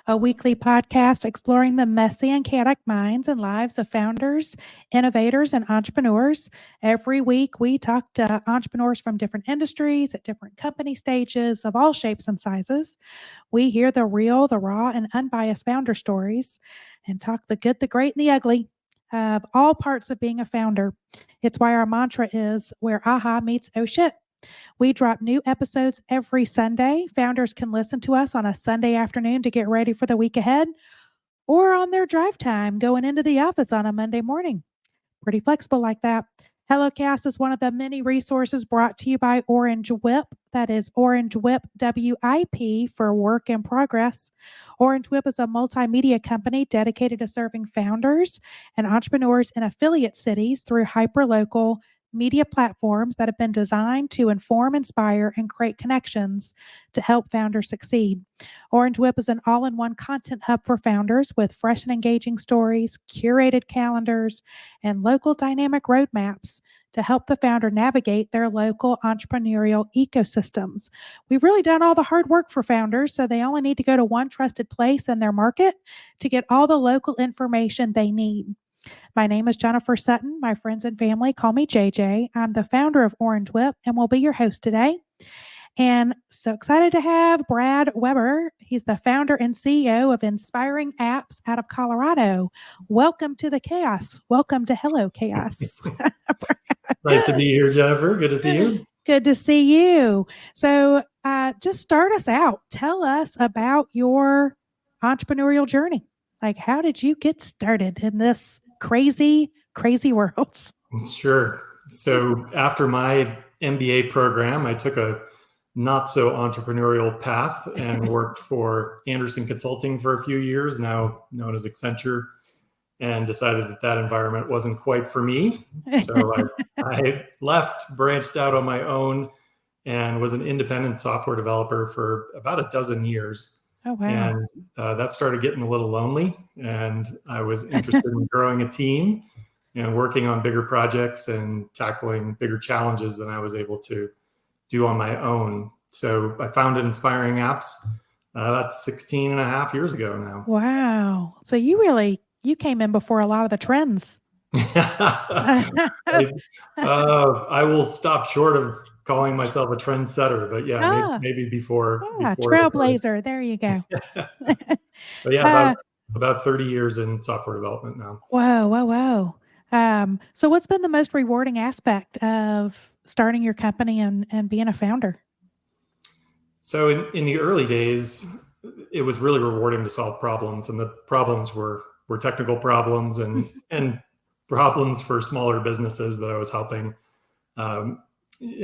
a weekly podcast exploring the messy and chaotic minds and lives of founders, innovators, and entrepreneurs. Every week, we talk to entrepreneurs from different industries at different company stages of all shapes and sizes. We hear the real, the raw, and unbiased founder stories and talk the good, the great, and the ugly of all parts of being a founder. It's why our mantra is where aha meets oh shit. We drop new episodes every Sunday. Founders can listen to us on a Sunday afternoon to get ready for the week ahead or on their drive time going into the office on a Monday morning. Pretty flexible like that. HelloCast is one of the many resources brought to you by Orange Whip. That is Orange Whip WIP for work in progress. Orange Whip is a multimedia company dedicated to serving founders and entrepreneurs in affiliate cities through hyperlocal media platforms that have been designed to inform, inspire, and create connections to help founders succeed. Orange Whip is an all-in-one content hub for founders with fresh and engaging stories, curated calendars, and local dynamic roadmaps to help the founder navigate their local entrepreneurial ecosystems. We've really done all the hard work for founders, so they only need to go to one trusted place in their market to get all the local information they need. My name is Jennifer Sutton. My friends and family call me JJ. I'm the founder of Orange Whip and will be your host today. And so excited to have Brad Weber. He's the founder and CEO of Inspiring Apps out of Colorado. Welcome to the chaos. Welcome to Hello Chaos. Nice to be here, Jennifer. Good to see you. Good to see you. So just start us out. Tell us about your entrepreneurial journey. Like, how did you get started in this crazy world? Sure. So after my MBA program, I took a not so entrepreneurial path and worked for Anderson Consulting for a few years, now known as Accenture, and decided that environment wasn't quite for me. So I left, branched out on my own, and was an independent software developer for about a dozen years. Oh, wow. And that started getting a little lonely, and I was interested in growing a team and working on bigger projects and tackling bigger challenges than I was able to do on my own. So I founded Inspiring Apps. That's 16 and a half years ago now. Wow. So you came in before a lot of the trends. I will stop short of calling myself a trendsetter, but yeah, maybe before. Trailblazer. There you go. But yeah, about 30 years in software development now. Whoa. So what's been the most rewarding aspect of starting your company and being a founder? So in the early days, it was really rewarding to solve problems, and the problems were technical problems and problems for smaller businesses that I was helping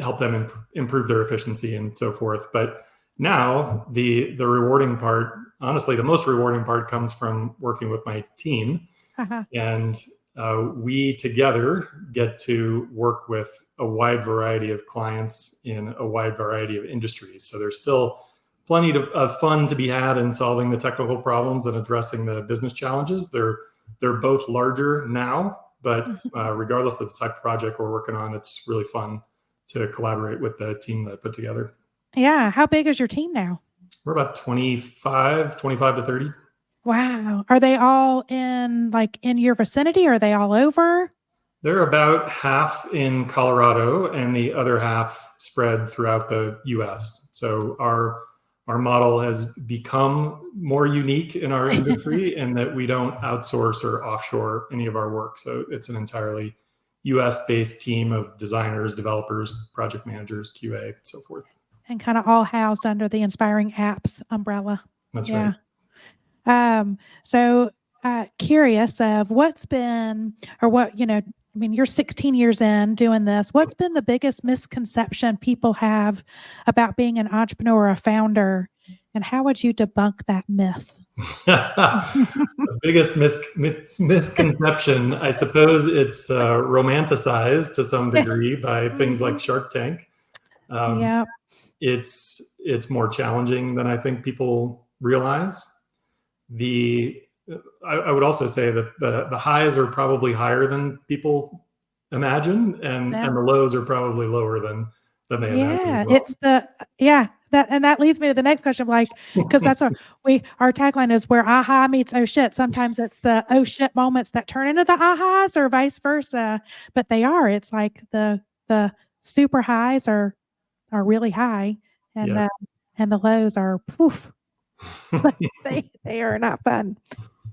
help them improve their efficiency and so forth. But now the rewarding part, honestly, the most rewarding part comes from working with my team. And we together get to work with a wide variety of clients in a wide variety of industries. So there's still plenty of fun to be had in solving the technical problems and addressing the business challenges. They're both larger now, but regardless of the type of project we're working on, it's really fun to collaborate with the team that I put together. Yeah. How big is your team now? We're about 25 to 30. Wow. Are they all in your vicinity? Or are they all over? They're about half in Colorado and the other half spread throughout the US. So our model has become more unique in our industry in that we don't outsource or offshore any of our work. So it's an entirely US-based team of designers, developers, project managers, QA, and so forth. And kind of all housed under the Inspiring Apps umbrella. That's right. So curious of what's been, or what, you're 16 years in doing this. What's been the biggest misconception people have about being an entrepreneur or a founder? And how would you debunk that myth? The biggest misconception, I suppose it's romanticized to some degree by things like Shark Tank. It's more challenging than I think people realize. I would also say that the highs are probably higher than people imagine, and the lows are probably lower than they imagine. It's that leads me to the next question. Like, because that's our tagline is where aha meets oh shit. Sometimes it's the oh shit moments that turn into the ahas, or vice versa. But they are. It's like the super highs are really high, and Yes. and the lows are poof. They are not fun.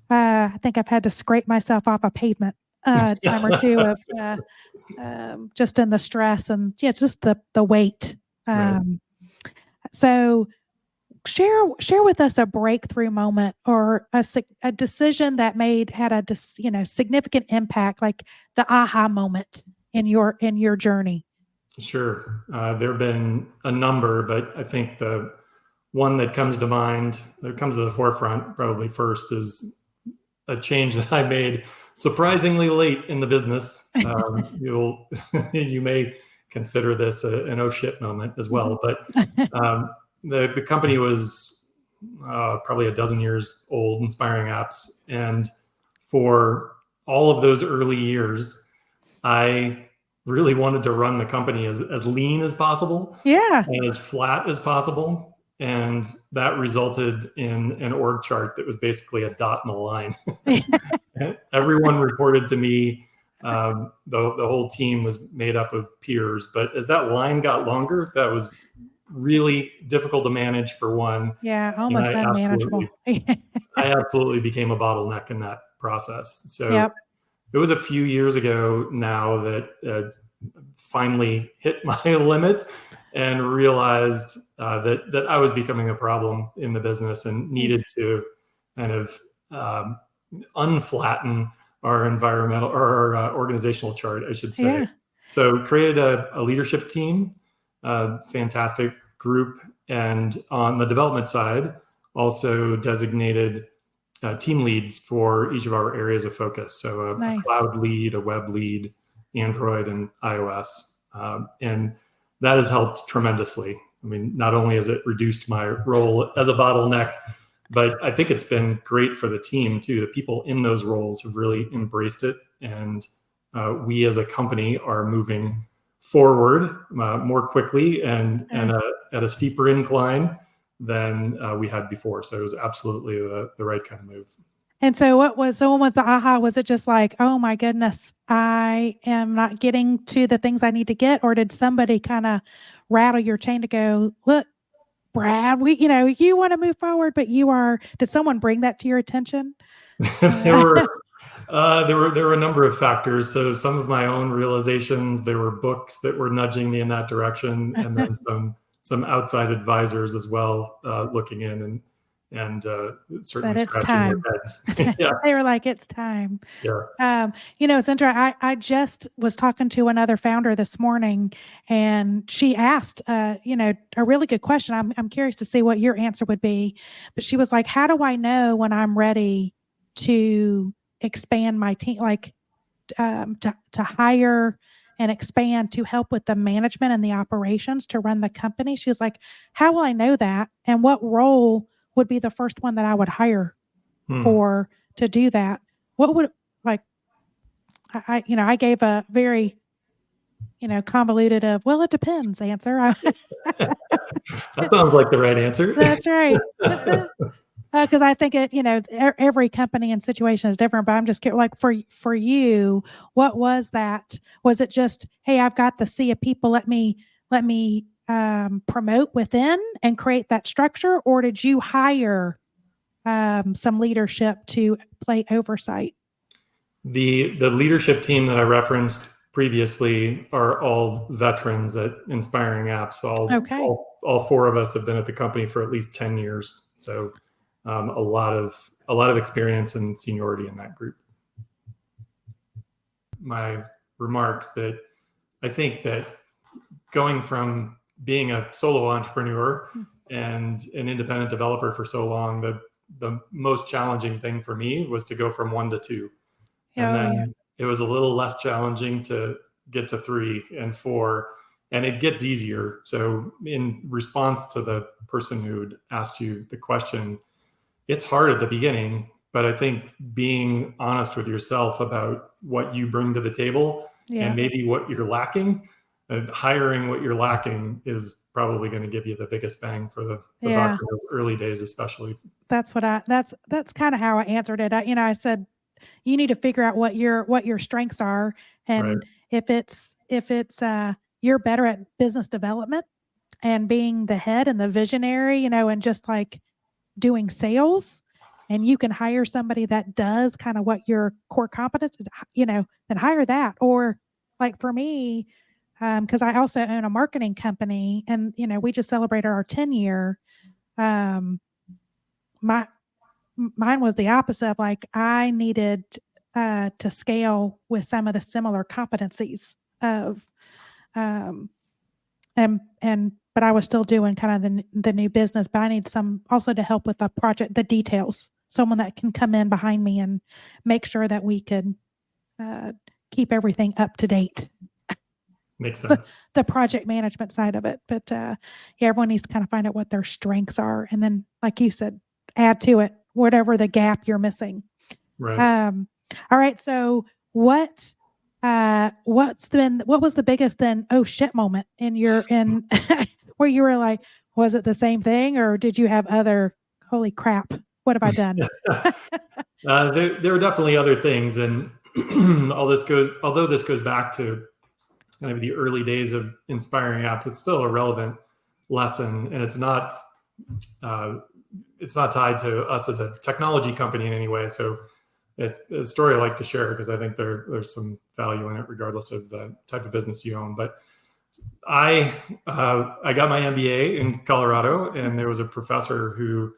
I think I've had to scrape myself off a pavement a time or two of just in the stress and just the weight. Right. So share with us a breakthrough moment or a decision that had a significant impact, like the aha moment in your journey. Sure. There have been a number, but I think the one that comes to mind, that comes to the forefront probably first, is a change that I made surprisingly late in the business. You may consider this an oh shit moment as well, but the company was probably a dozen years old, Inspiring Apps, and for all of those early years, I really wanted to run the company as lean as possible, and as flat as possible. And that resulted in an org chart that was basically a dot and a line. Everyone reported to me. The whole team was made up of peers. But as that line got longer, that was really difficult to manage for one. Yeah, And almost unmanageable. I absolutely became a bottleneck in that process. So Yep. it was a few years ago now that finally hit my limit and realized that I was becoming a problem in the business and needed to kind of unflatten our environmental or our organizational chart, I should say. Yeah. So created a leadership team, a fantastic group, and on the development side, also designated team leads for each of our areas of focus. So a cloud lead, a web lead, Android and iOS. And that has helped tremendously. I mean, not only has it reduced my role as a bottleneck, but I think it's been great for the team too. The people in those roles have really embraced it. And we as a company are moving forward more quickly and at a steeper incline than we had before. So it was absolutely the right kind of move. And so when was the aha? Was it just like, oh my goodness, I am not getting to the things I need to get? Or did somebody kind of rattle your chain to go, look, Brad, you want to move forward, but did someone bring that to your attention? There were a number of factors. So some of my own realizations, there were books that were nudging me in that direction, and then some outside advisors as well, looking in and certainly scratching their heads. Yes. They were like, it's time. Yes. It's interesting. I just was talking to another founder this morning, and she asked, a really good question. I'm curious to see what your answer would be, but she was like, how do I know when I'm ready to expand my team, like to hire and expand to help with the management and the operations to run the company? She was like, how will I know that? And what role would be the first one that I would hire for to do that? What would, like, I gave a very, convoluted well, it depends answer. That sounds like the right answer. That's right. Because I think every company and situation is different, but I'm just curious, like for you, what was that? Was it just, hey, I've got the sea of people, let me promote within and create that structure, or did you hire some leadership to play oversight? The leadership team that I referenced previously are all veterans at Inspiring Apps. All four of us have been at the company for at least 10 years. So a lot of experience and seniority in that group. My remarks that I think that going from being a solo entrepreneur and an independent developer for so long, the most challenging thing for me was to go from 1 to 2. And then it was a little less challenging to get to 3 and 4, and it gets easier. So in response to the person who'd asked you the question, it's hard at the beginning, but I think being honest with yourself about what you bring to the table and maybe what you're lacking And hiring what you're lacking is probably going to give you the biggest bang for the buck in those early days, especially. That's kind of how I answered it. I said, you need to figure out what your strengths are. And if it's, you're better at business development and being the head and the visionary, and just like doing sales, and you can hire somebody that does kind of what your core competence, then hire that. Or like for me, because I also own a marketing company, and we just celebrated our 10-year. Mine was the opposite. Of like I needed to scale with some of the similar competencies of, but I was still doing kind of the new business. But I need some also to help with the project, the details. Someone that can come in behind me and make sure that we could keep everything up to date. Makes sense. The project management side of it. But everyone needs to kind of find out what their strengths are. And then, like you said, add to it whatever the gap you're missing. Right. All right. So what was the biggest then, oh shit moment in where you were like, was it the same thing, or did you have other, holy crap, what have I done? There are definitely other things. And although this goes back to kind of the early days of inspiring apps, it's still a relevant lesson, and it's not tied to us as a technology company in any way. So it's a story I like to share because I think there's some value in it, regardless of the type of business you own. But I got my MBA in Colorado, and there was a professor who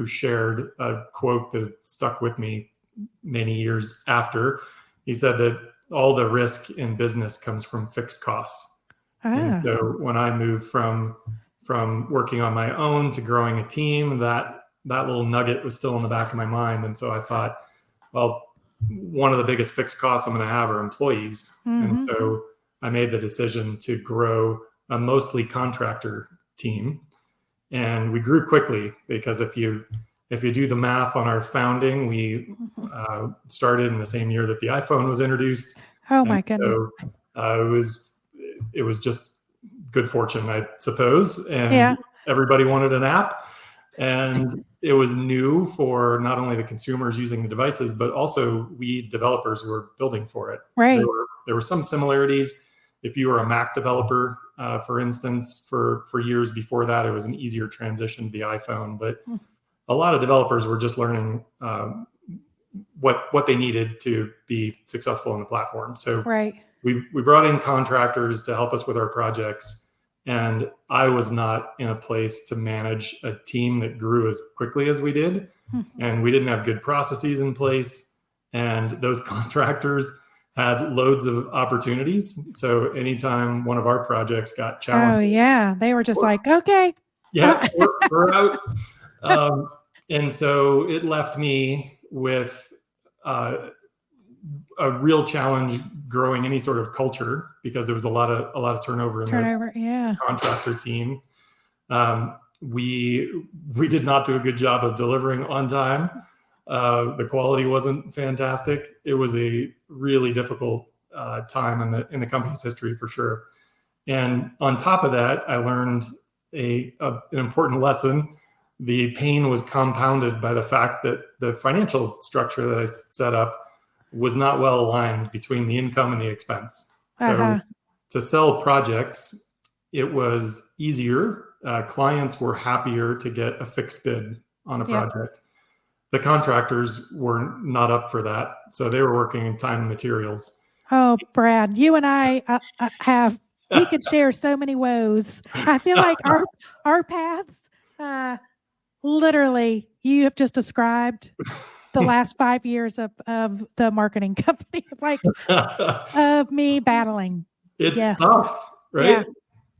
shared a quote that stuck with me many years after. He said that all the risk in business comes from fixed costs. And so when I moved from working on my own to growing a team, that little nugget was still in the back of my mind. And so I thought, well, one of the biggest fixed costs I'm going to have are employees. Mm-hmm. And so I made the decision to grow a mostly contractor team. And we grew quickly because if you do the math on our founding, we started in the same year that the iPhone was introduced. Oh my goodness! So it was just good fortune, I suppose. And everybody wanted an app, and it was new for not only the consumers using the devices, but also we developers who were building for it. Right. There were some similarities. If you were a Mac developer, for instance, for years before that, it was an easier transition to the iPhone. But a lot of developers were just learning what they needed to be successful on the platform. So we brought in contractors to help us with our projects. And I was not in a place to manage a team that grew as quickly as we did. And we didn't have good processes in place. And those contractors had loads of opportunities. So anytime one of our projects got challenged, they were just like, okay. We're out. And so it left me with a real challenge growing any sort of culture, because there was a lot of turnover in the contractor team. We did not do a good job of delivering on time. The quality wasn't fantastic. It was a really difficult time in the company's history, for sure. And on top of that, I learned an important lesson. The pain was compounded by the fact that the financial structure that I set up was not well aligned between the income and the expense. So to sell projects, it was easier. Clients were happier to get a fixed bid on a project. The contractors were not up for that. So they were working in time and materials. Oh, Brad, you and I we could share so many woes. I feel like our paths, literally, you have just described the last 5 years of the marketing company, like of me battling. It's tough, right?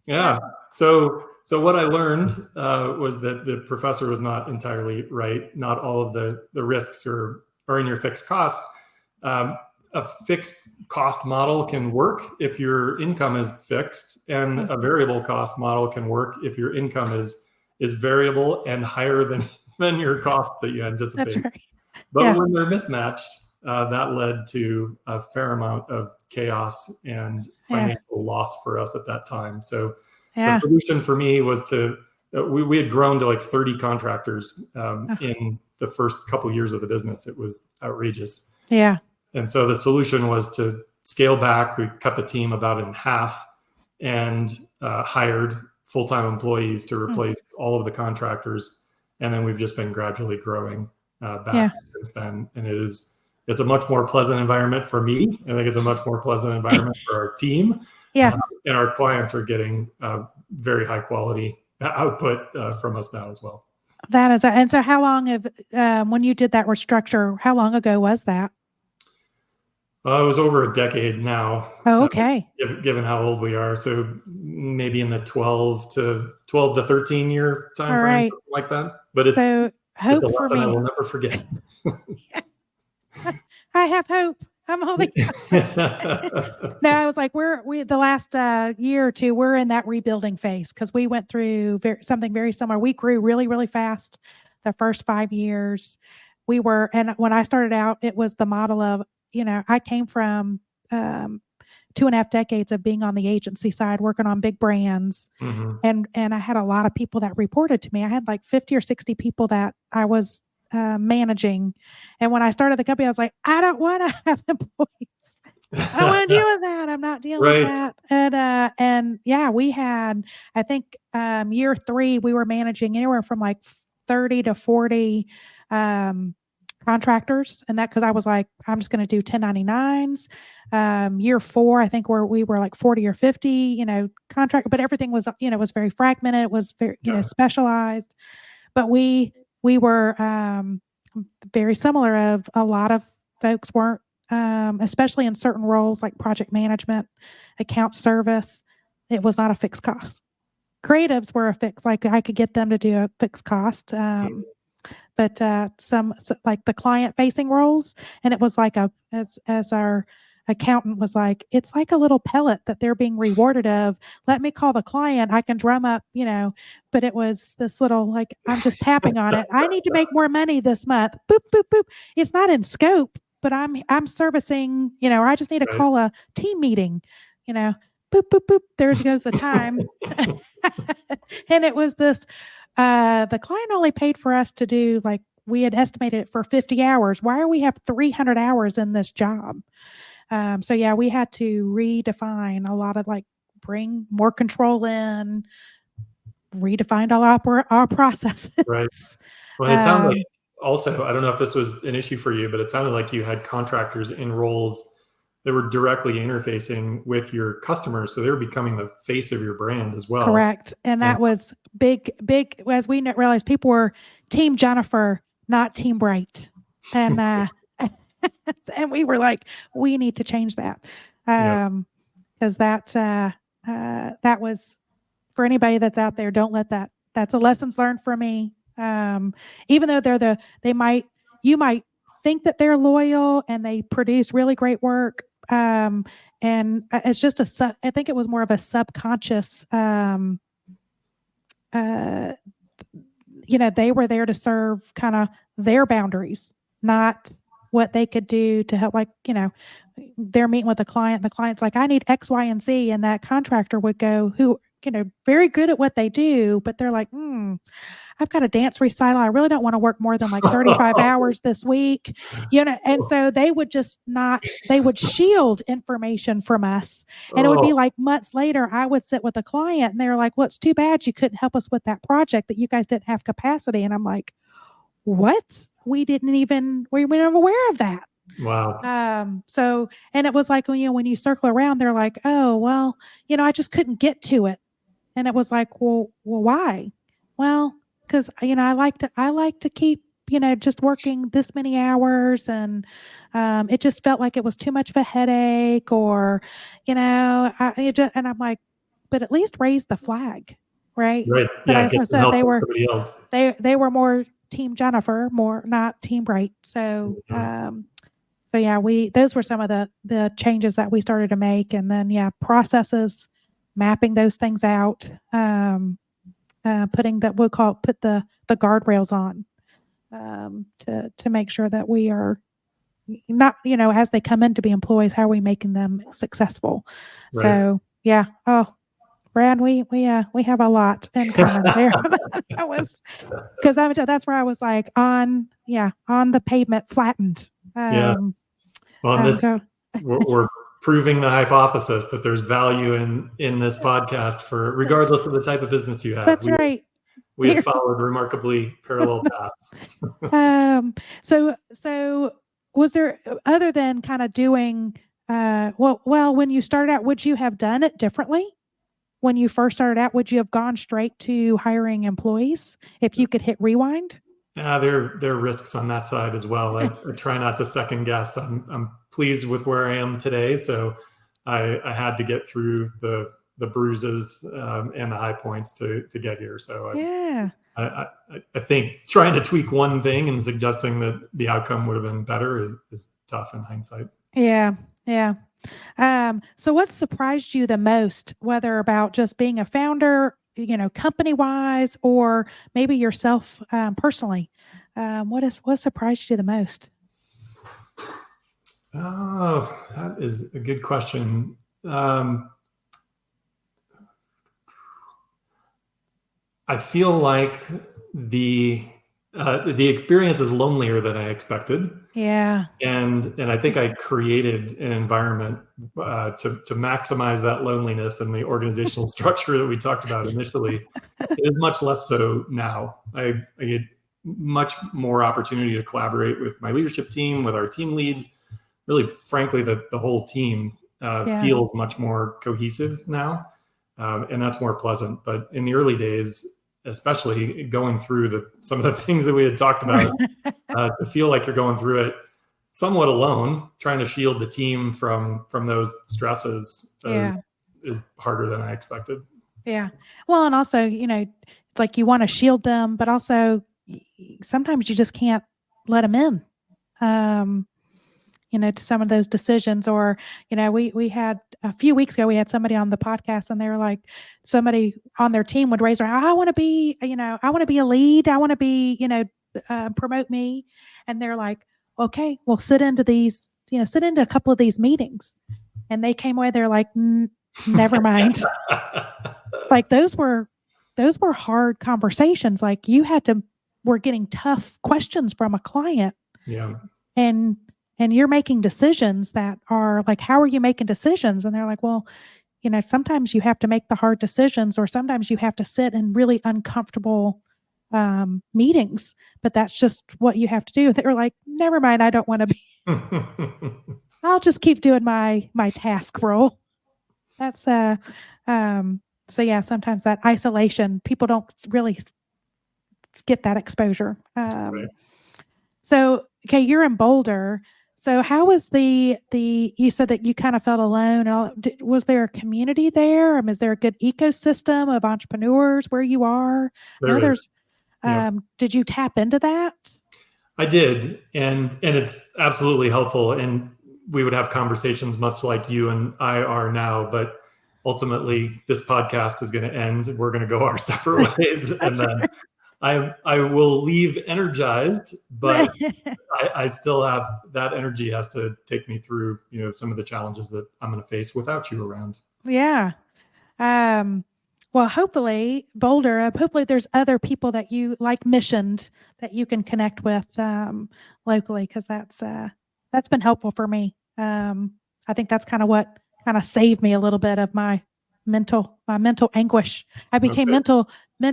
Yeah. So what I learned was that the professor was not entirely right. Not all of the risks are in your fixed costs. A fixed cost model can work if your income is fixed, and a variable cost model can work if your income is variable and higher than your costs that you anticipate. That's right. But when they're mismatched, that led to a fair amount of chaos and financial loss for us at that time. So the solution for me was we had grown to like 30 contractors in the first couple years of the business. It was outrageous. Yeah. And so the solution was to scale back. We cut the team about in half and hired full-time employees to replace all of the contractors. And then we've just been gradually growing back since then. And it's a much more pleasant environment for me. I think it's a much more pleasant environment for our team. Yeah. And our clients are getting very high quality output from us now as well. That is, and so how long when you did that restructure, how long ago was that? It was over a decade now. Oh, okay. Given how old we are. So maybe in the 12 to 13 year time frame, right. something like that. But it's a lesson I will never forget. I have hope. I'm holding. No, I was like, we the last year or two, we're in that rebuilding phase because we went through something very similar. We grew really, really fast the first 5 years. And when I started out, it was the model of, I came from 2.5 decades of being on the agency side, working on big brands. And I had a lot of people that reported to me. I had like 50 or 60 people that I was managing. And when I started the company, I was like, I don't want to have employees. I don't want to deal with that. I'm not dealing with that. And yeah, we had, I think, year 3, we were managing anywhere from like 30 to 40 contractors. And that, cause I was like, I'm just going to do 1099s. Year 4, I think we were like 40 or 50, contract, but everything was, was very fragmented. It was very, specialized, but we were very similar. Of a lot of folks weren't, especially in certain roles like project management, account service, it was not a fixed cost. Creatives were a fixed, like I could get them to do a fixed cost. But some like the client facing roles, and it was like as our accountant was like, it's like a little pellet that they're being rewarded of. Let me call the client. I can drum up, but it was this little, like, I'm just tapping on it. I need to make more money this month. Boop, boop, boop. It's not in scope, but I'm servicing, or I just need to call a team meeting, boop, boop, boop. There goes the time. And it was this, the client only paid for us to do, like, we had estimated it for 50 hours. Why do we have 300 hours in this job? So yeah, we had to redefine a lot of, like, bring more control in, redefined all our processes. Right. Well, it sounded like also, I don't know if this was an issue for you, but it sounded like you had contractors in roles that were directly interfacing with your customers. So they were becoming the face of your brand as well. Correct. And that was big, as we realized, people were Team Jennifer, not Team Bright. And, and we were like, we need to change that. Because that was, for anybody that's out there, don't let that's a lessons learned for me. Even though you might think that they're loyal and they produce really great work. And it's just I think it was more of a subconscious, they were there to serve kind of their boundaries, not what they could do to help. Like, they're meeting with a client, and the client's like, I need X, Y, and Z. And that contractor would go, who, very good at what they do, but they're like, I've got a dance recital. I really don't want to work more than like 35 hours this week, and so they would they would shield information from us. And it would be like months later, I would sit with a client and they were like, well, it's too bad you couldn't help us with that project, that you guys didn't have capacity. And I'm like, what? We weren't aware of that. Wow. So, and it was like, when you circle around, they're like, oh, well, I just couldn't get to it. And it was like, well, why? Well, because, I like to keep, just working this many hours, and it just felt like it was too much of a headache, or, and I'm like, but at least raise the flag, right? Right. But yeah, as I said, they were more Team Jennifer, more not Team Bright. So, so yeah, those were some of the changes that we started to make, and then processes, mapping those things out, putting that put the guardrails on, to make sure that we are not, as they come in to be employees, how are we making them successful? Right. So yeah. Oh, Brad, we have a lot in common there. That was because that's where I was like on the pavement, flattened. Yes. Well, and Go. we're proving the hypothesis that there's value in this podcast for regardless of the type of business you have. That's right. We have followed remarkably parallel paths. So was there, other than kind of doing, when you started out, would you have done it differently? When you first started out, would you have gone straight to hiring employees if you could hit rewind? There are risks on that side as well. I try not to second guess. I'm pleased with where I am today, so I had to get through the bruises and the high points to get here. So I think trying to tweak one thing and suggesting that the outcome would have been better is tough in hindsight. Yeah. So what surprised you the most, whether about just being a founder, company wise, or maybe yourself personally? What surprised you the most? Oh, that is a good question. I feel like the experience is lonelier than I expected. Yeah. And I think I created an environment to maximize that loneliness, and the organizational structure that we talked about initially is much less so now. I get much more opportunity to collaborate with my leadership team, with our team leads. Really, frankly, the whole team feels much more cohesive now, and that's more pleasant. But in the early days, especially going through some of the things that we had talked about, to feel like you're going through it somewhat alone, trying to shield the team from those stresses is harder than I expected. Yeah. Well, and also, it's like you want to shield them, but also sometimes you just can't let them in, to some of those decisions. Or, we had a few weeks ago, we had somebody on the podcast, and they were like, somebody on their team would raise their hand, I want to be a lead. I want to be, promote me. And they're like, okay, well, sit into a couple of these meetings. And they came away, they're like, never mind. Like those were hard conversations. Like we're getting tough questions from a client. Yeah. And you're making decisions that are like, how are you making decisions? And they're like, well, sometimes you have to make the hard decisions, or sometimes you have to sit in really uncomfortable meetings, but that's just what you have to do. They were like, never mind, I don't want to be. I'll just keep doing my task role. That's so yeah, sometimes that isolation, people don't really get that exposure. Right. So, okay, you're in Boulder. So how was you said that you kind of felt alone. Was there a community there? Is there a good ecosystem of entrepreneurs where you are? There's. Did you tap into that? I did. And it's absolutely helpful. And we would have conversations much like you and I are now, but ultimately this podcast is going to end. We're going to go our separate ways. And then I will leave energized, but I still have that energy has to take me through, some of the challenges that I'm going to face without you around. Yeah. Well, hopefully Boulder, hopefully there's other people that you like missioned that you can connect with locally, because that's been helpful for me. I think that's kind of what kind of saved me a little bit of my mental anguish. I became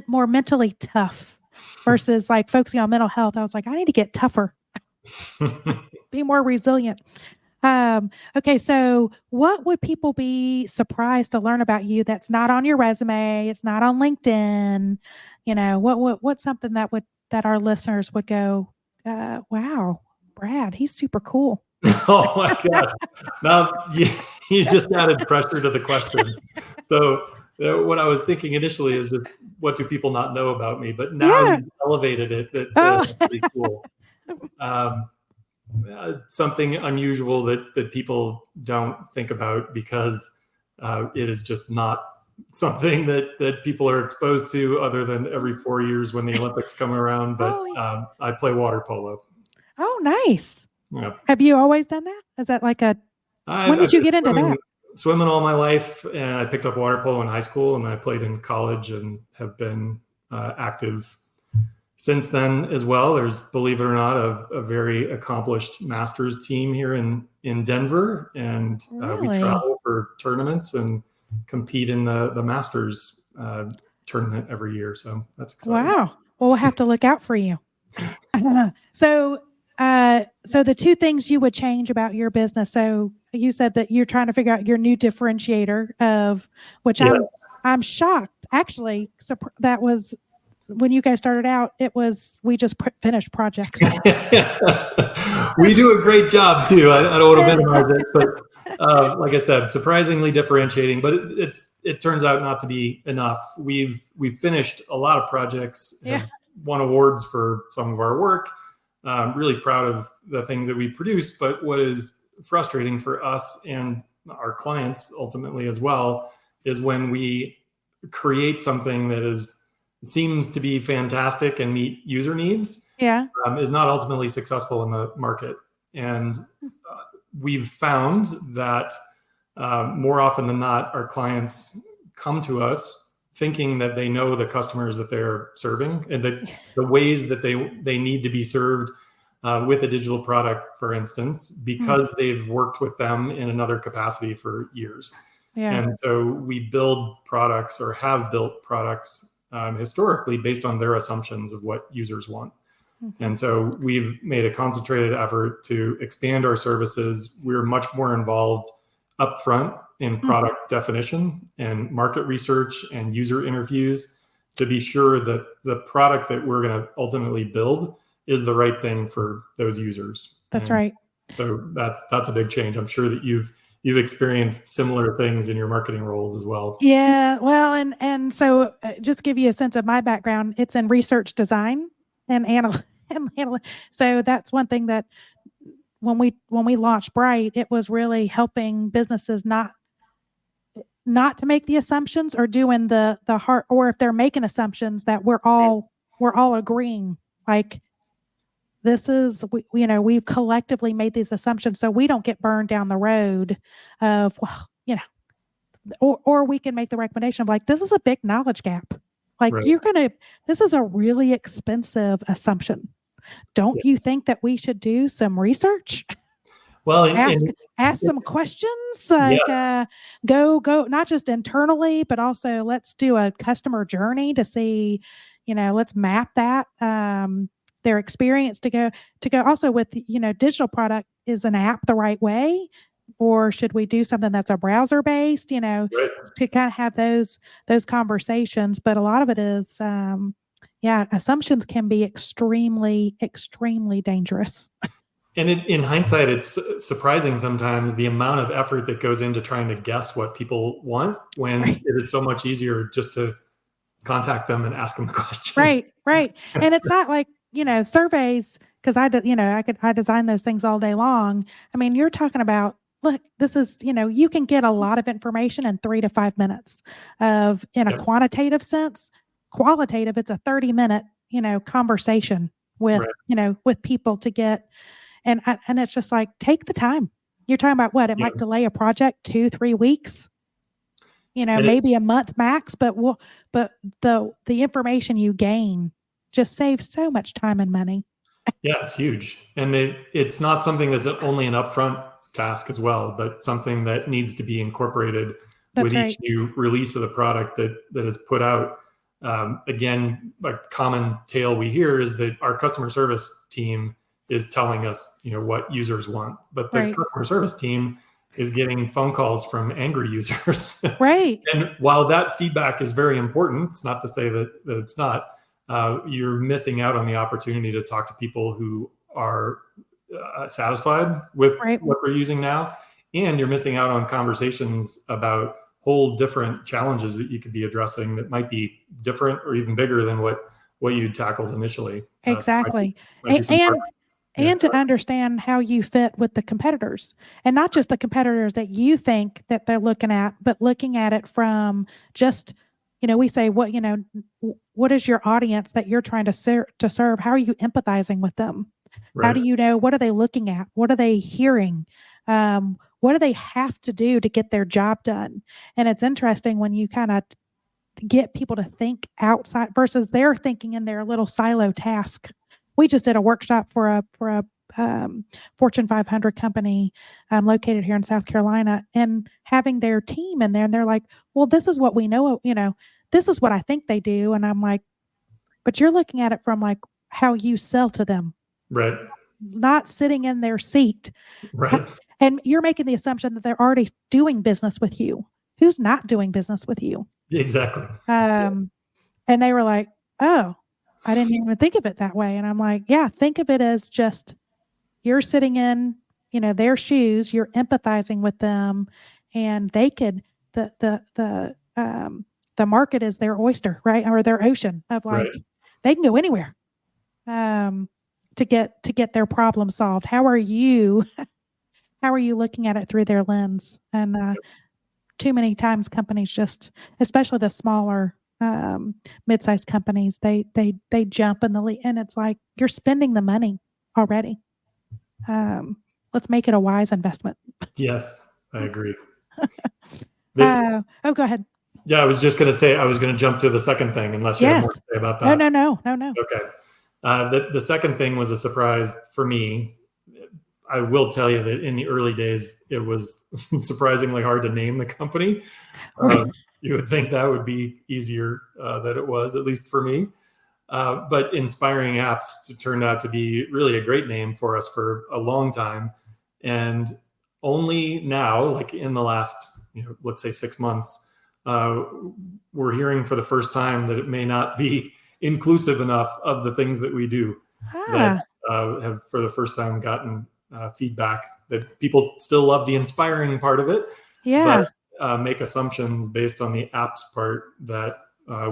more mentally tough versus like focusing on mental health. I was like, I need to get tougher, be more resilient. Okay, so what would people be surprised to learn about you that's not on your resume? It's not on LinkedIn. What's something that our listeners would go, wow, Brad, he's super cool. Oh my gosh. Now you just added pressure to the question. So what I was thinking initially is just, what do people not know about me? But now you elevated it. That's pretty cool. Something unusual that people don't think about, because it is just not something that people are exposed to other than every 4 years when the Olympics come around. But I play water polo. Oh, nice. Yeah. Have you always done that? Is that like when I've did you been get into that? swimming all my life, and I picked up water polo in high school, and then I played in college and have been active since then as well. There's, believe it or not, a very accomplished masters team here in Denver, and we Really? travel for tournaments and compete in the masters tournament every year. So that's exciting. Wow. Well, we'll have to look out for you. So the two things you would change about your business. So you said that you're trying to figure out your new differentiator of which Yes. I'm shocked. Actually, that was when you guys started out. It was we just finished projects. We do a great job too. I don't want to minimize it, but like I said, surprisingly differentiating. But it turns out not to be enough. We've finished a lot of projects, have won awards for some of our work. Really proud of the things that we produce. But what is frustrating for us and our clients ultimately as well is when we create something that seems to be fantastic and meet user needs, is not ultimately successful in the market. And we've found that more often than not, our clients come to us thinking that they know the customers that they're serving and that the ways that they need to be served with a digital product, for instance, because they've worked with them in another capacity for years. And so we build products or have built products historically based on their assumptions of what users want. And so we've made a concentrated effort to expand our services. We're much more involved upfront in product definition and market research and user interviews to be sure that the product that we're going to ultimately build is the right thing for those users. That's right. So that's a big change. I'm sure that you've experienced similar things in your marketing roles as well. Yeah, well, and so just give you a sense of my background, it's in research design and so that's one thing that when we launched Bright, it was really helping businesses not to make the assumptions or doing the hard, or if they're making assumptions that we're all agreeing, like this is, we've collectively made these assumptions so we don't get burned down the road of, well, or we can make the recommendation of like, this is a big knowledge gap. Like this is a really expensive assumption. Don't you think that we should do some research? Well, ask some questions, like go not just internally, but also let's do a customer journey to see, let's map that, their experience to go also with, digital product. Is an app the right way? Or should we do something that's a browser based, to kind of have those conversations? But a lot of it is, assumptions can be extremely, extremely dangerous. And in hindsight, it's surprising sometimes the amount of effort that goes into trying to guess what people want when it is so much easier just to contact them and ask them the question. Right. And it's not like, surveys, because I design those things all day long. I mean, you're talking about, look, this is, you can get a lot of information in 3 to 5 minutes in a quantitative sense. Qualitative, it's a 30-minute, conversation with, with people to get, and it's just like, take the time. You're talking about what? It might delay a project 2-3 weeks, maybe a month max, but the information you gain just saves so much time and money. Yeah, it's huge. And it's not something that's only an upfront task as well, but something that needs to be incorporated with each new release of the product that is put out. Again, a common tale we hear is that our customer service team is telling us, what users want, but the customer service team is getting phone calls from angry users. And while that feedback is very important, it's not to say that it's not, you're missing out on the opportunity to talk to people who are satisfied with what they're using now. And you're missing out on conversations about whole different challenges that you could be addressing that might be different or even bigger than what you tackled initially. Exactly. And to understand how you fit with the competitors, and not just the competitors that you think that they're looking at, but looking at it from just, we say, what is your audience that you're trying to serve? How are you empathizing with them? How Right. do you know? What are they looking at? What are they hearing? What do they have to do to get their job done? And it's interesting when you kind of get people to think outside versus they're thinking in their little silo task. We just did a workshop for a Fortune 500 company located here in South Carolina, and having their team in there, and they're like, "Well, this is what we know. This is what I think they do." And I'm like, "But you're looking at it from like how you sell to them, Right. not sitting in their seat, Right. and you're making the assumption that they're already doing business with you. Who's not doing business with you?" Exactly. And they were like, "Oh, I didn't even think of it that way." And I'm like, "Yeah, think of it as just you're sitting in, their shoes, you're empathizing with them, and they could the market is their oyster, right? Or their ocean of Right. like they can go anywhere to get their problem solved. How are you looking at it through their lens?" And too many times companies just, especially the smaller mid-sized companies, they jump in the lead, and it's like you're spending the money already. Let's make it a wise investment. Yes, I agree. Oh, go ahead. Yeah, I was just going to say, I was going to jump to the second thing, unless you have more to Yes. say about No, that. no. Okay. The second thing was a surprise for me. I will tell you that in the early days, it was surprisingly hard to name the company. You would think that would be easier than it was, at least for me. But Inspiring Apps turned out to be really a great name for us for a long time. And only now, like in the last, let's say 6 months, we're hearing for the first time that it may not be inclusive enough of the things that we do that have for the first time gotten feedback that people still love the inspiring part of it, Yeah. but make assumptions based on the apps part that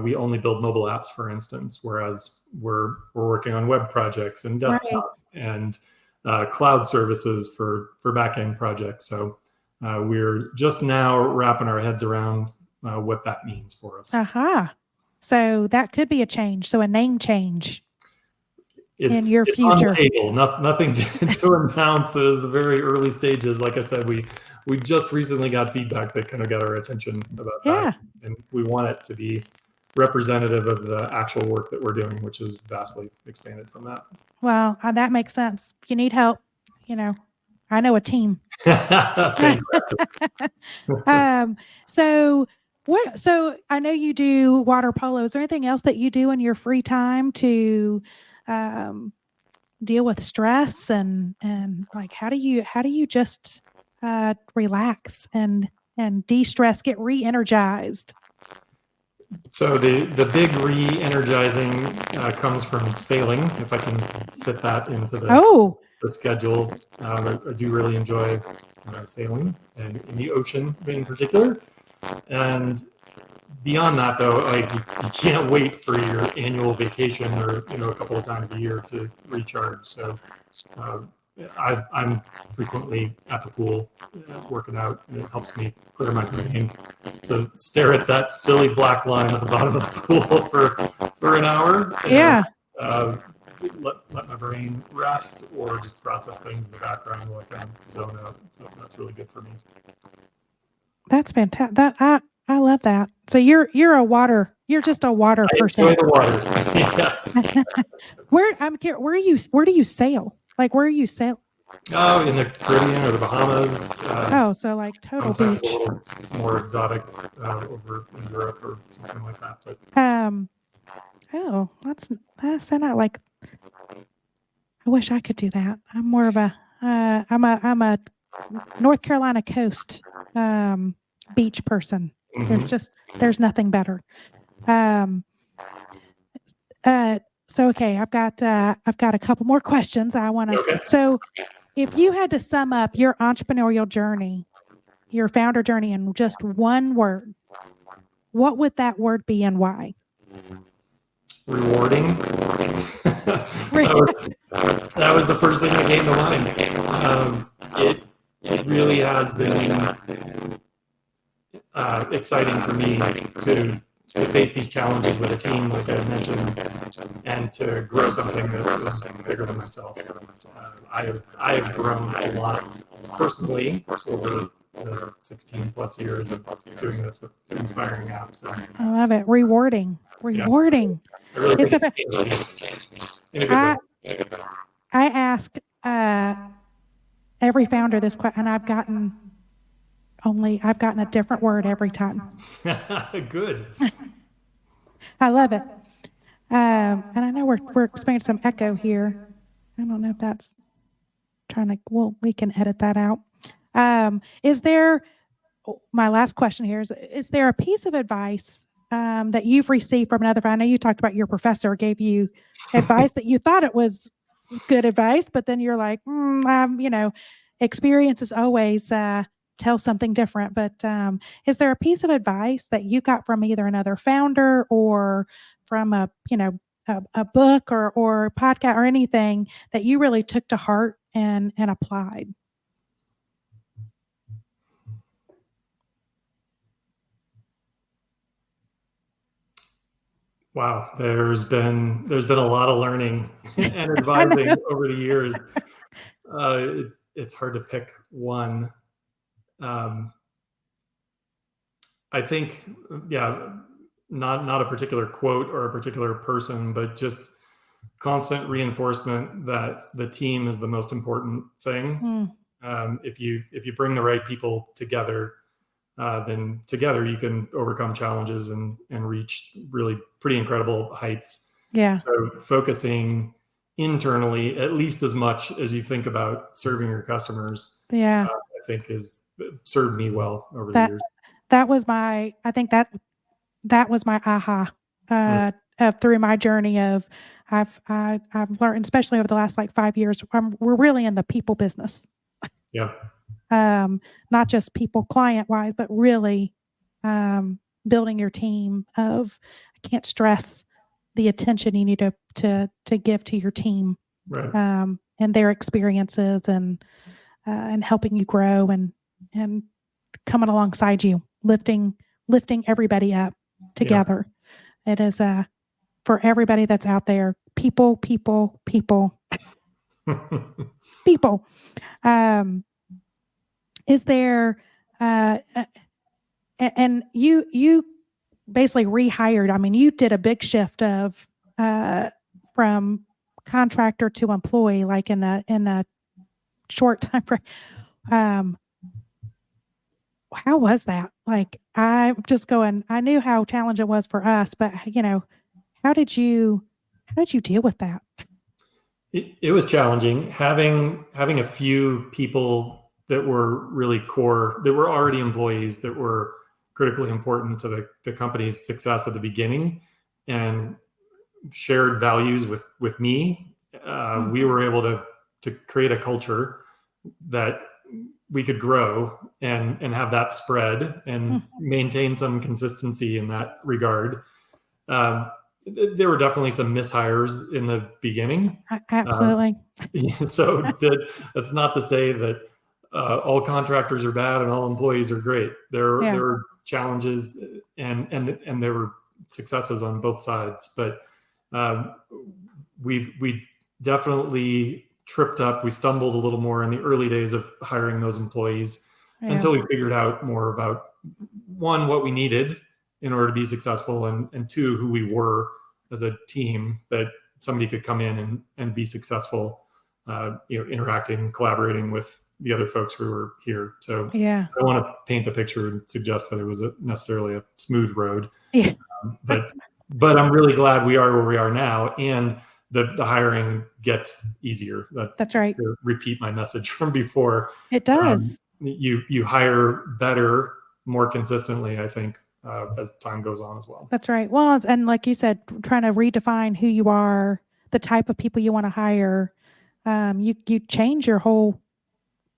we only build mobile apps, for instance, whereas we're working on web projects and desktop and cloud services for backend projects. So we're just now wrapping our heads around what that means for us. So that could be a change. So a name change in your it's future. on the table. Nothing to announce. It is the very early stages. Like I said, we just recently got feedback that kind of got our attention about that, and we want it to be representative of the actual work that we're doing, which is vastly expanded from that. Well, that makes sense. If you need help, I know a team. So I know you do water polo. Is there anything else that you do in your free time to deal with stress and like how do you just relax and de-stress, get re-energized? So the big re-energizing comes from sailing. If I can fit that into the schedule, I do really enjoy sailing and in the ocean in particular. And beyond that, though, like you can't wait for your annual vacation or a couple of times a year to recharge. So I'm frequently at the pool working out, and it helps me clear my brain to stare at that silly black line at the bottom of the pool for an hour. And, let my brain rest or just process things in the background while I can zone out. So that's really good for me. That's fantastic. I love that. So you're just a water person. I enjoy the water. Yes. Where do you sail? Like where you sail? Oh, in the Caribbean or the Bahamas. So like total beach. It's more exotic over in Europe or something like that. But that's not like. I wish I could do that. I'm more of a I'm a North Carolina coast beach person. Mm-hmm. There's nothing better. So okay, I've got a couple more questions I want to. Okay. So if you had to sum up your entrepreneurial journey, your founder journey in just one word, what would that word be and why? Rewarding. That was the first thing that came to mind. It really has been exciting for me face these challenges with a team, like I mentioned, and to grow something that was bigger than myself. I have grown a lot personally over the 16 plus years of doing this with inspiring apps. I love it. Rewarding. Yeah. I really think it's changed me in a good way. I ask every founder this question, and I've gotten a different word every time. Good. I love it. And I know we're experiencing some echo here. I don't know if that's we can edit that out. My last question here is there a piece of advice that you've received from another? I know you talked about your professor gave you advice that you thought it was good advice, but then you're like, experience is always tell something different. But is there a piece of advice that you got from either another founder or from a book or podcast or anything that you really took to heart and applied? Wow, there's been a lot of learning and advising over the years. It's hard to pick one. I think, not a particular quote or a particular person, but just constant reinforcement that the team is the most important thing. If you bring the right people together, then together you can overcome challenges and reach really pretty incredible heights. Yeah. So focusing internally at least as much as you think about serving your customers, I think has served me well over the years. That was my aha through my journey of I've learned, especially over the last 5 years, we're really in the people business. Yeah. Not just people client wise, but really building your team of, I can't stress the attention you need to give to your team, right. And their experiences and helping you grow and coming alongside you, lifting everybody up together. Yeah. It is for everybody that's out there, people. People. Is there, and you basically rehired. I mean, you did a big shift of from contractor to employee, like in a short time frame. How was that? I'm just going. I knew how challenging it was for us, but how did you deal with that? It was challenging having a few people that were really core, that were already employees, that were critically important to the company's success at the beginning and shared values with me. We were able to create a culture that we could grow and have that spread and maintain some consistency in that regard. There were definitely some mishires in the beginning. Absolutely. So that's not to say that all contractors are bad and all employees are great. There were challenges and there were successes on both sides, but we definitely tripped up. We stumbled a little more in the early days of hiring those employees until we figured out more about, one, what we needed in order to be successful, and two, who we were as a team, that somebody could come in and be successful, interacting, collaborating with the other folks who were here. So I don't want to paint the picture and suggest that it was necessarily a smooth road. Yeah. But I'm really glad we are where we are now, and the hiring gets easier. That's right. To repeat my message from before. It does. You hire better, more consistently, I think, as time goes on as well. That's right. Well, and like you said, trying to redefine who you are, the type of people you want to hire. You change your whole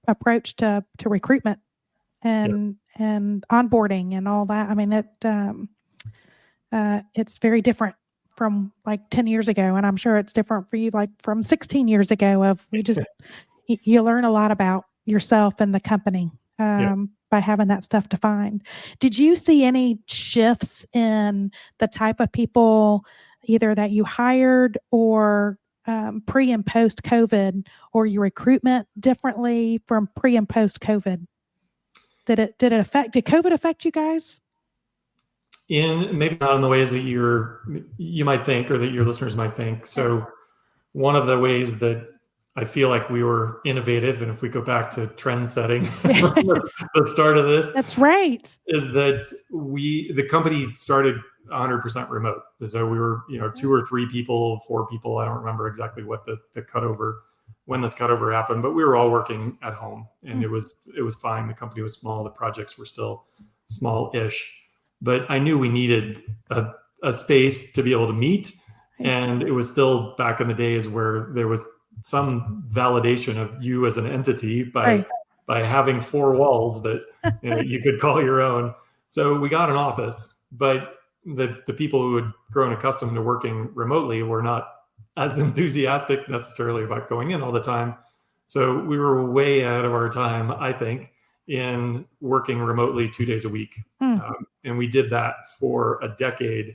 approach to recruitment and onboarding and all that. I mean, it's very different from 10 years ago, and I'm sure it's different for you, from 16 years ago. You learn a lot about yourself and the company by by having that stuff to find. Did you see any shifts in the type of people either that you hired or pre and post COVID, or your recruitment differently from pre and post COVID? Did COVID affect you guys? In maybe not in the ways that you might think, or that your listeners might think. So one of the ways that I feel like we were innovative, and if we go back to trend setting from the start of this, that's right, is that the company started 100% remote. So we were, 2 or 3 people, 4 people. I don't remember exactly what when this cutover happened, but we were all working at home, and it was fine. The company was small. The projects were still small-ish, but I knew we needed a space to be able to meet. And it was still back in the days where there was some validation of you as an entity by having 4 walls that you could call your own. So we got an office, but the people who had grown accustomed to working remotely were not as enthusiastic necessarily about going in all the time. So we were way ahead of our time, I think, in working remotely 2 days a week. And we did that for a decade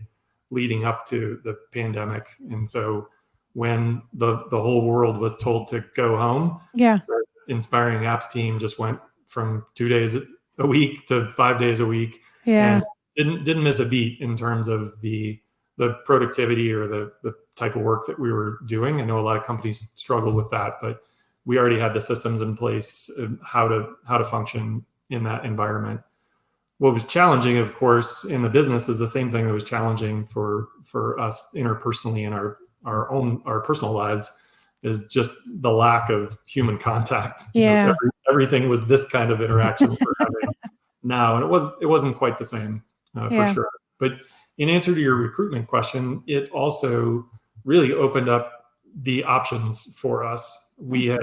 leading up to the pandemic. And so when the whole world was told to go home, the Inspiring Apps team just went from 2 days a week to 5 days a week. And didn't miss a beat in terms of the productivity or the type of work that we were doing. I know a lot of companies struggle with that, but we already had the systems in place, how to function in that environment. What was challenging, of course, in the business is the same thing that was challenging for us interpersonally in our personal lives, is just the lack of human contact. Everything was this kind of interaction we're having now, and it wasn't quite the same for sure. But in answer to your recruitment question, it also really opened up the options for us. We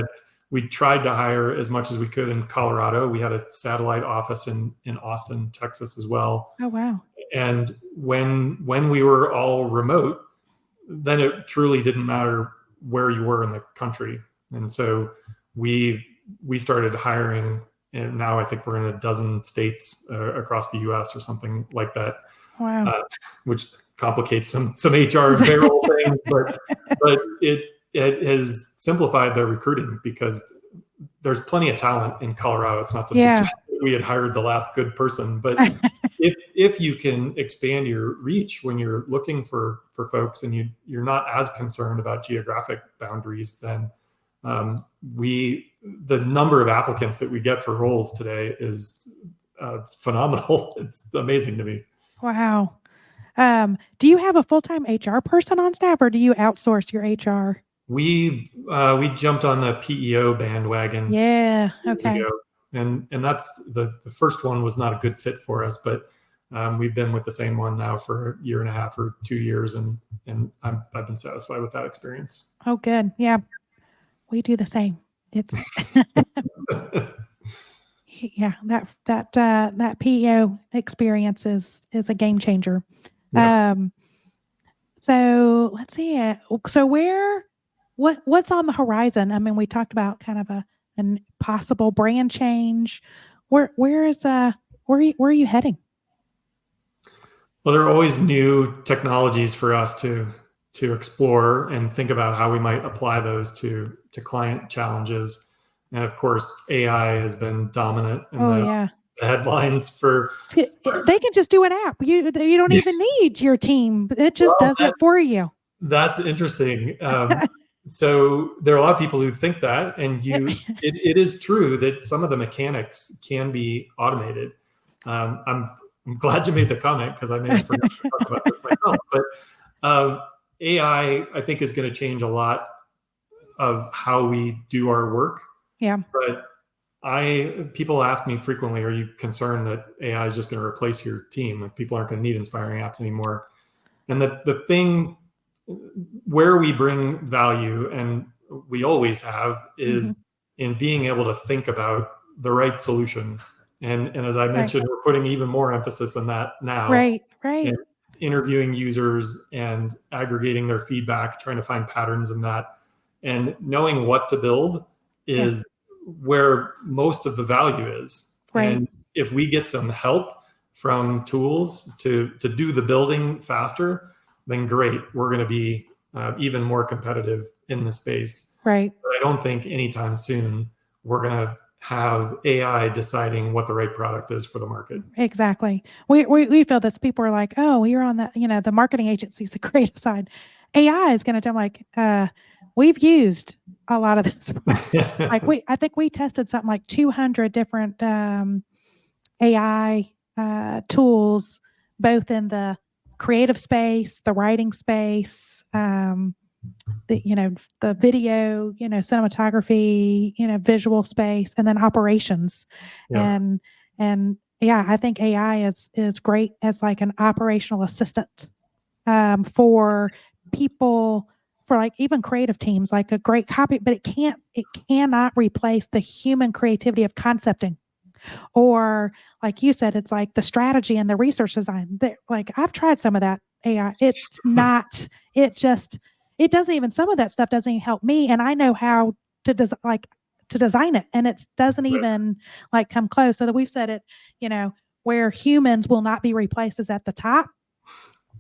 tried to hire as much as we could in Colorado. We had a satellite office in Austin, Texas as well. Oh, wow. And when we were all remote, then it truly didn't matter where you were in the country. And so we started hiring, and now I think we're in a dozen states across the US or something like that. Wow. Which complicates some HR and payroll things, but it has simplified the recruiting, because there's plenty of talent in Colorado. It's not to suggest that we had hired the last good person, but if you can expand your reach when you're looking for folks, and you're not as concerned about geographic boundaries, then the number of applicants that we get for roles today is phenomenal. It's amazing to me. Wow. Do you have a full-time HR person on staff, or do you outsource your HR? We jumped on the PEO bandwagon. Yeah. Years ago. And that's the first one was not a good fit for us, but we've been with the same one now for a year and a half or 2 years, and I've been satisfied with that experience. Oh, good. Yeah, we do the same. It's that PEO experience is a game changer. So let's see. So what's on the horizon? I mean, we talked about kind of a possible brand change. Where are you heading? Well, there are always new technologies for us to explore and think about how we might apply those to client challenges. And of course, AI has been dominant in the headlines for. They can just do an app. You don't even need your team. It just does it for you. That's interesting. So there are a lot of people who think that, and it is true that some of the mechanics can be automated. I'm glad you made the comment, because I may have forgotten to talk about this myself. But AI, I think, is going to change a lot of how we do our work. Yeah. But people ask me frequently, are you concerned that AI is just going to replace your team, and people aren't going to need Inspiring Apps anymore? And the thing where we bring value, and we always have, is in being able to think about the right solution. And as I mentioned, we're putting even more emphasis on that now. Right. And interviewing users and aggregating their feedback, trying to find patterns in that, and knowing what to build is where most of the value is. Right. And if we get some help from tools to do the building faster, then great. We're going to be even more competitive in the space. Right. But I don't think anytime soon we're going to have AI deciding what the right product is for the market. Exactly. We feel this. People are like, oh, you're on the marketing agency's the creative side. AI is going to tell them like, we've used a lot of this. I think we tested something like 200 different AI tools, both in the creative space, the writing space, the video, cinematography, visual space, and then operations. Yeah. And yeah, I think AI is great as like an operational assistant for people, for like even creative teams, like a great copy, but it cannot replace the human creativity of concepting. Or like you said, it's like the strategy and the research design. Like I've tried some of that AI. It's not, it doesn't even, some of that stuff doesn't even help me. And I know how to design it. And it doesn't even like come close. So that we've said it, where humans will not be replaced is at the top,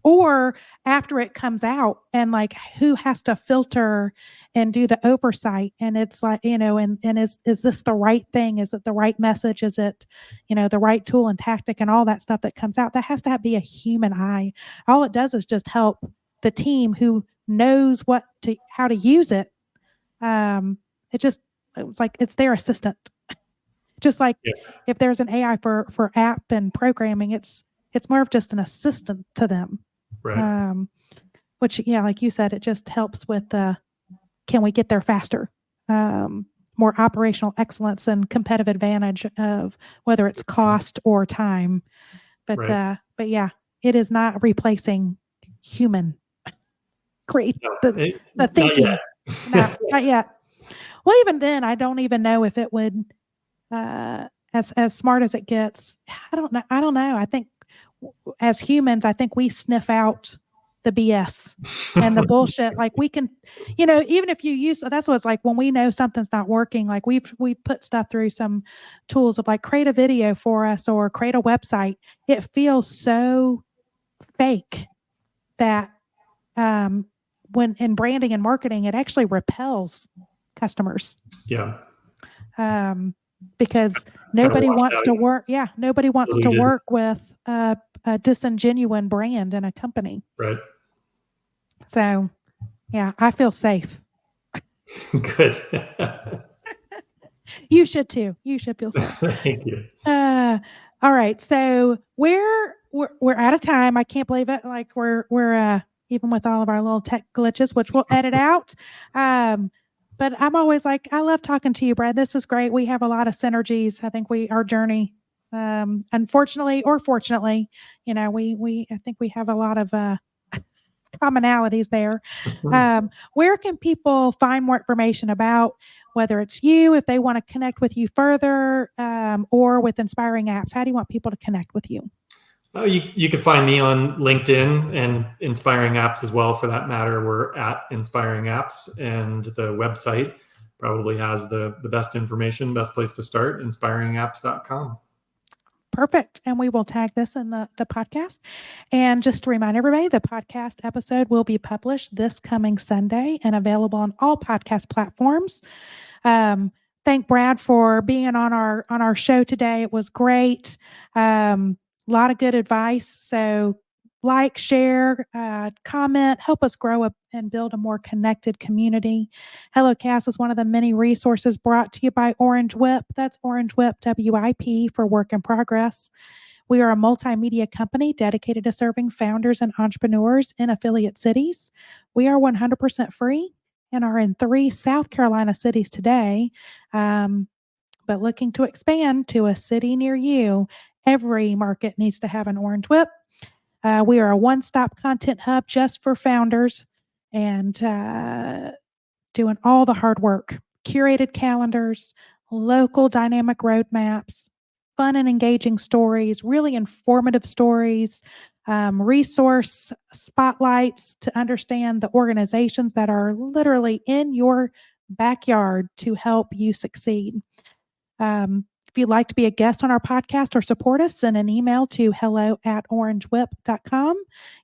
or after it comes out, and like who has to filter and do the oversight. And it's like, and is this the right thing? Is it the right message? Is it, the right tool and tactic and all that stuff that comes out? That has to be a human eye. All it does is just help the team who knows how to use it. It's like it's their assistant. Just like if there's an AI for app and programming, it's more of just an assistant to them. Right. Which, like you said, it just helps with can we get there faster? More operational excellence and competitive advantage of whether it's cost or time. But yeah, it is not replacing human the thinking. No, not yet. Well, even then, I don't even know if it would, as smart as it gets. I don't know. I think as humans, I think we sniff out the BS and the bullshit. Like we can, even if you use, that's what it's like when we know something's not working. Like we put stuff through some tools of like create a video for us or create a website. It feels so fake that when in branding and marketing, it actually repels customers. Yeah. Because nobody wants to work. Yeah, nobody wants to work with a disingenuine brand in a company. Right. So, yeah, I feel safe. Good. You should too. You should feel safe. Thank you. All right. So we're out of time. I can't believe it. Like we're even with all of our little tech glitches, which we'll edit out. But I'm always like, I love talking to you, Brad. This is great. We have a lot of synergies. I think our journey, unfortunately or fortunately, I think we have a lot of commonalities there. Where can people find more information about whether it's you, if they want to connect with you further, or with Inspiring Apps? How do you want people to connect with you? You can find me on LinkedIn and Inspiring Apps as well, for that matter. We're at Inspiring Apps, and the website probably has the best information, best place to start, inspiringapps.com. Perfect. And we will tag this in the podcast. And just to remind everybody, the podcast episode will be published this coming Sunday and available on all podcast platforms. Thank Brad for being on our show today. It was great. A lot of good advice. So like, share, comment, help us grow up and build a more connected community. HelloCast is one of the many resources brought to you by Orange Whip. That's Orange Whip, WIP, for work in progress. We are a multimedia company dedicated to serving founders and entrepreneurs in affiliate cities. We are 100% free and are in 3 South Carolina cities today, but looking to expand to a city near you. Every market needs to have an Orange Whip. We are a one-stop content hub just for founders and doing all the hard work. Curated calendars, local dynamic roadmaps, fun and engaging stories, really informative stories, resource spotlights to understand the organizations that are literally in your backyard to help you succeed. If you'd like to be a guest on our podcast or support us, send an email to hello@orangewhip.com.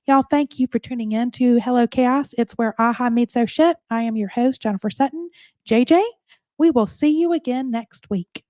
Y'all, thank you for tuning in to Hello Chaos. It's where AHA meets oh shit. I am your host, Jennifer Sutton. JJ, we will see you again next week.